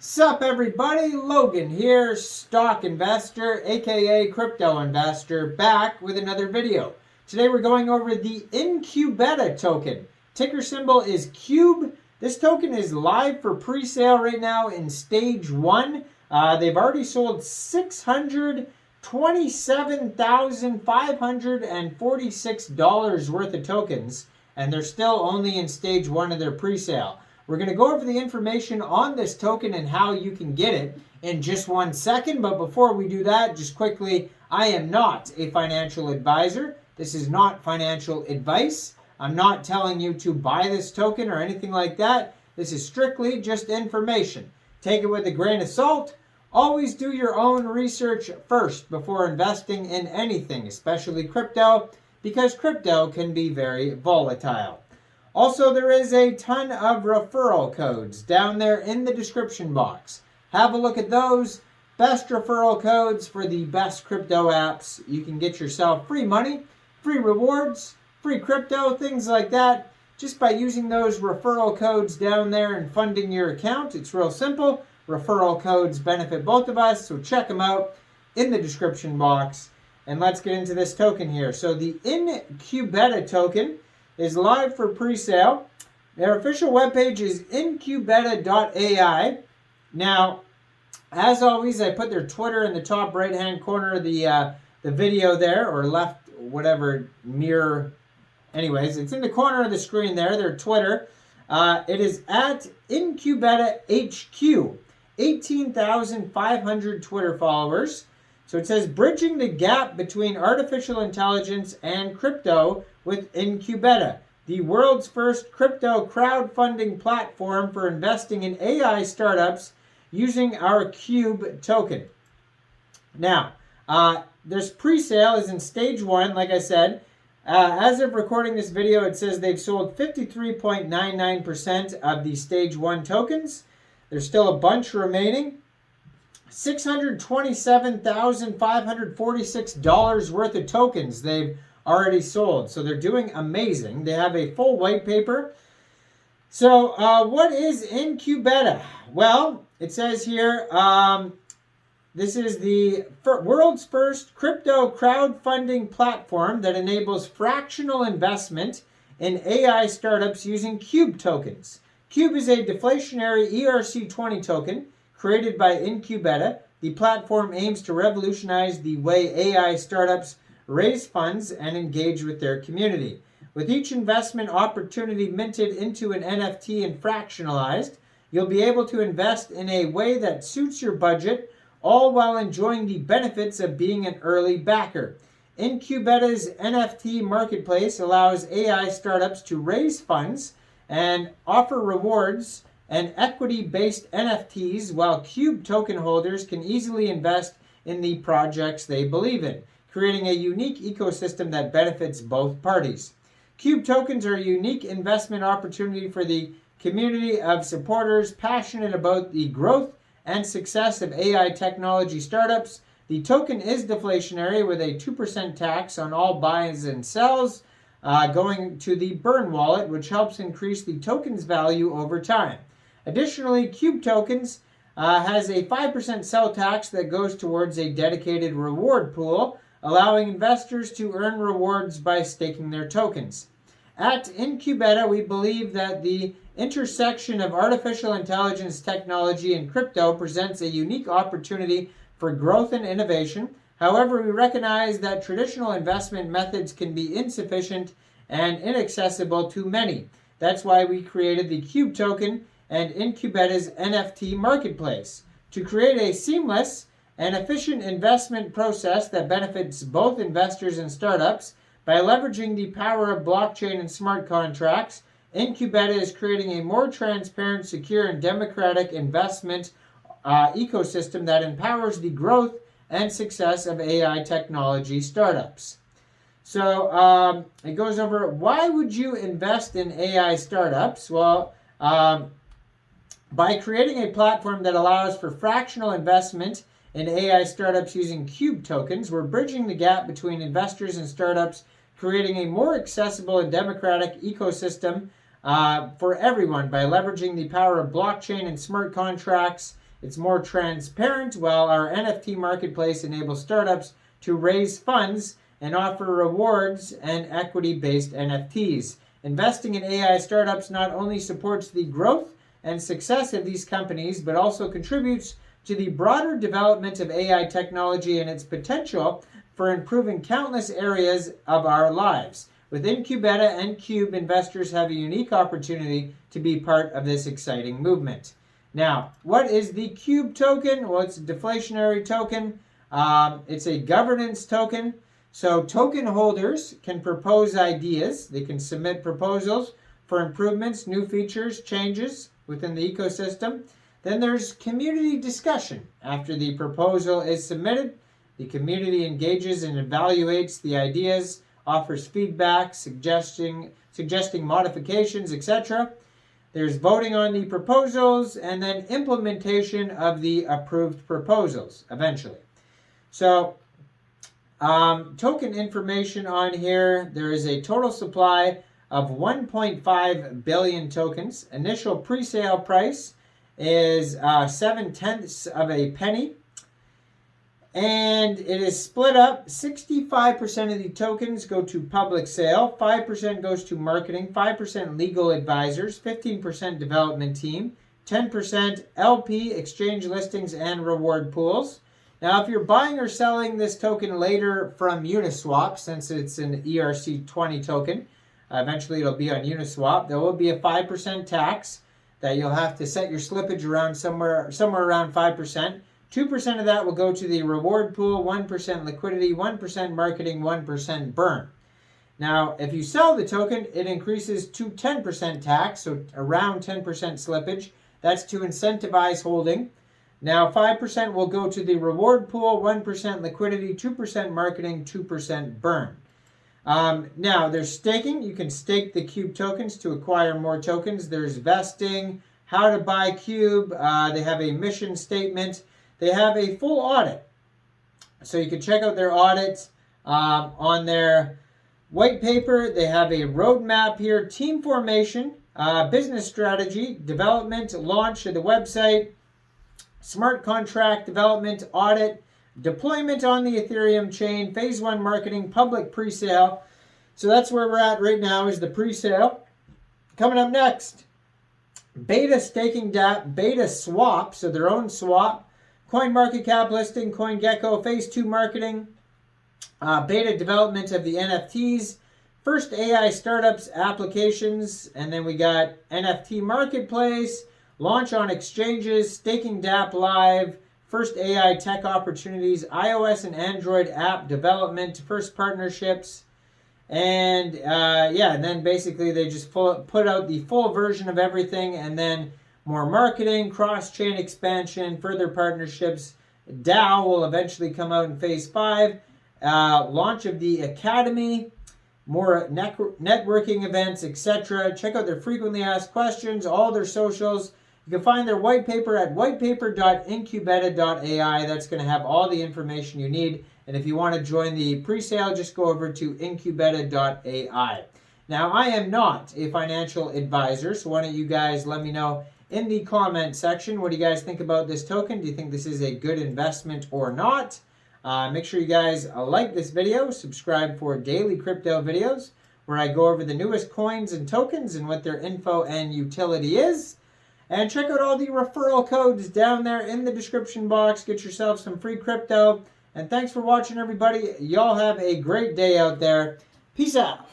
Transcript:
Sup everybody, Logan here, stock investor, aka crypto investor, back with another video. Today we're going over the Inqubeta token. Ticker symbol is Qube. This token is live for pre-sale right now in stage 1. They've already sold $627,546 worth of tokens, and they're still only in stage 1 of their pre-sale. We're going to go over the information on this token and how you can get it in just 1 second. But before we do that, just quickly, I am not a financial advisor. This is not financial advice. I'm not telling you to buy this token or anything like that. This is strictly just information. Take it with a grain of salt. Always do your own research first before investing in anything, especially crypto, because crypto can be very volatile. Also, there is a ton of referral codes down there in the description box. Have a look at those. Best referral codes for the best crypto apps. You can get yourself free money, free rewards, free crypto, things like that, just by using those referral codes down there and funding your account. It's real simple. Referral codes benefit both of us, so check them out in the description box. And let's get into this token here. So the Inqubeta token is live for pre-sale. Their official webpage is inqubeta.ai. Now, as always, I put their Twitter in the top right-hand corner of the video there, or left, whatever, mirror. Anyways, it's in the corner of the screen there, their Twitter. It is at Inqubeta HQ. 18,500 Twitter followers. So it says, bridging the gap between artificial intelligence and crypto with Inqubeta, the world's first crypto crowdfunding platform for investing in AI startups using our Qube token. Now, this pre-sale is in stage 1, like I said. As of recording this video, it says they've sold 53.99% of the stage 1 tokens. There's still a bunch remaining. $627,546 worth of tokens they've already sold. So they're doing amazing. They have a full white paper. So what is Inqubeta? Well, it says here, this is the world's first crypto crowdfunding platform that enables fractional investment in AI startups using Qube tokens. Qube is a deflationary ERC20 token created by Inqubeta. The platform aims to revolutionize the way AI startups raise funds and engage with their community. With each investment opportunity minted into an NFT and fractionalized, you'll be able to invest in a way that suits your budget, all while enjoying the benefits of being an early backer. Inqubeta's NFT marketplace allows AI startups to raise funds and offer rewards and equity-based NFTs, while Qube token holders can easily invest in the projects they believe in, creating a unique ecosystem that benefits both parties. Qube tokens are a unique investment opportunity for the community of supporters passionate about the growth and success of AI technology startups. The token is deflationary with a 2% tax on all buys and sells, going to the burn wallet, which helps increase the token's value over time. Additionally, Qube tokens has a 5% sell tax that goes towards a dedicated reward pool, allowing investors to earn rewards by staking their tokens. At Inqubeta, we believe that the intersection of artificial intelligence technology and crypto presents a unique opportunity for growth and innovation. However, we recognize that traditional investment methods can be insufficient and inaccessible to many. That's why we created the Qube token and Inqubeta's NFT marketplace to create a seamless and efficient investment process that benefits both investors and startups. By leveraging the power of blockchain and smart contracts, Inqubeta is creating a more transparent, secure, and democratic investment ecosystem that empowers the growth and success of AI technology startups. So it goes over, why would you invest in AI startups? Well, by creating a platform that allows for fractional investment in AI startups using Qube tokens, we're bridging the gap between investors and startups, creating a more accessible and democratic ecosystem for everyone by leveraging the power of blockchain and smart contracts. It's more transparent, while our NFT marketplace enables startups to raise funds and offer rewards and equity-based NFTs. Investing in AI startups not only supports the growth and success of these companies, but also contributes to the broader development of AI technology and its potential for improving countless areas of our lives. With Inqubeta and Qube, investors have a unique opportunity to be part of this exciting movement. Now, what is the Qube token? Well, it's a deflationary token. It's a governance token. So token holders can propose ideas. They can submit proposals for improvements, new features, changes within the ecosystem. Then there's community discussion. After the proposal is submitted, the community engages and evaluates the ideas, offers feedback, suggesting modifications, etc. There's voting on the proposals and then implementation of the approved proposals eventually. So token information on here. There is a total supply of 1.5 billion tokens. Initial pre-sale price is 7/10 of a penny. And it is split up. 65% of the tokens go to public sale, 5% goes to marketing, 5% legal advisors, 15% development team, 10% LP, exchange listings, and reward pools. Now, if you're buying or selling this token later from Uniswap, since it's an ERC20 token, eventually it'll be on Uniswap, there will be a 5% tax that you'll have to set your slippage around somewhere around 5%. 2% of that will go to the reward pool, 1% liquidity, 1% marketing, 1% burn. Now, if you sell the token, it increases to 10% tax, so around 10% slippage. That's to incentivize holding. Now, 5% will go to the reward pool, 1% liquidity, 2% marketing, 2% burn. Now, there's staking. You can stake the Qube tokens to acquire more tokens. There's vesting, how to buy Qube. They have a mission statement. They have a full audit. So you can check out their audit on their white paper. They have a roadmap here, team formation, business strategy, development, launch of the website, smart contract development, audit, deployment on the Ethereum chain, phase 1 marketing, public pre-sale. So that's where we're at right now, is the pre-sale. Coming up next, beta staking DApp, beta swap, so their own swap, CoinMarketCap listing, CoinGecko, phase 2 marketing, beta development of the NFTs, first AI startups applications, and then we got NFT marketplace, launch on exchanges, staking DApp live, first AI tech opportunities, iOS and Android app development, first partnerships, and and then basically they just put out the full version of everything, and then more marketing, cross-chain expansion, further partnerships. DAO will eventually come out in phase 5. Launch of the Academy, more networking events, etc. Check out their frequently asked questions, all their socials. You can find their white paper at whitepaper.inqubeta.ai. That's going to have all the information you need. And if you want to join the pre-sale, just go over to inqubeta.ai. Now, I am not a financial advisor, so why don't you guys let me know in the comment section, what do you guys think about this token? Do you think this is a good investment or not? Make sure you guys like this video, subscribe for daily crypto videos where I go over the newest coins and tokens and what their info and utility is. And check out all the referral codes down there in the description box. Get yourself some free crypto. And thanks for watching, everybody. Y'all have a great day out there. Peace out.